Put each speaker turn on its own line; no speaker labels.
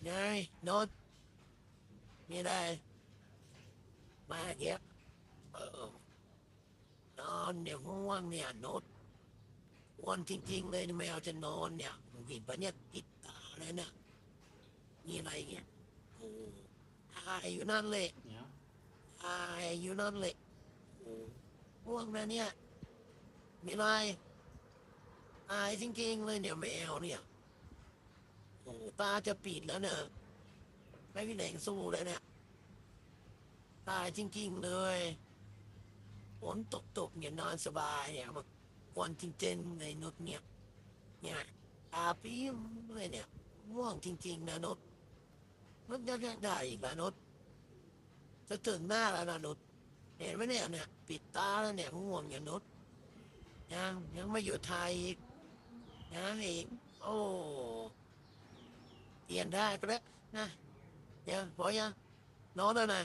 ไงโนดมีอะไรมาเยอะเออนอนเดี๋ยวง่วงเนี่ยโนดง่วงจริงๆเลยไม่เอาจะนอนเนี่ยเห็นปะเนี่ยติดตาเลยเนี่ยมีอะไรเงี้ยโอ้อายอยู่นั่นเลย
เดี๋ยว
อายอยู่นั่นเลยโอ้ง่วงนะเนี่ยมีอะไรอายจริงๆเลยเนี่ยแมวเนี่ยโอ้ตาจะปิดแล้วเนี่ยไม่มีแรงสู้เลยเนี่ยตายจริงๆเลยฝนตกเนี่ยนอนสบายเนี่ยมันวันจริงๆเลยนุชเนี่ยตาปี๊มเลยเนี่ยง่วงจริงๆนะนุชนุชยังได้อีกแล้วนุชจะถึงหน้าแล้วนะนุชเห็นไหมเนี่ยปิดตาแล้วเนี่ยง่วงอย่างนุชยังไม่อยู่ไทยอีกยังอีกโอ้เปลี่ยนได้ไปแล้วนะยังพอยังนอนแล้วนะ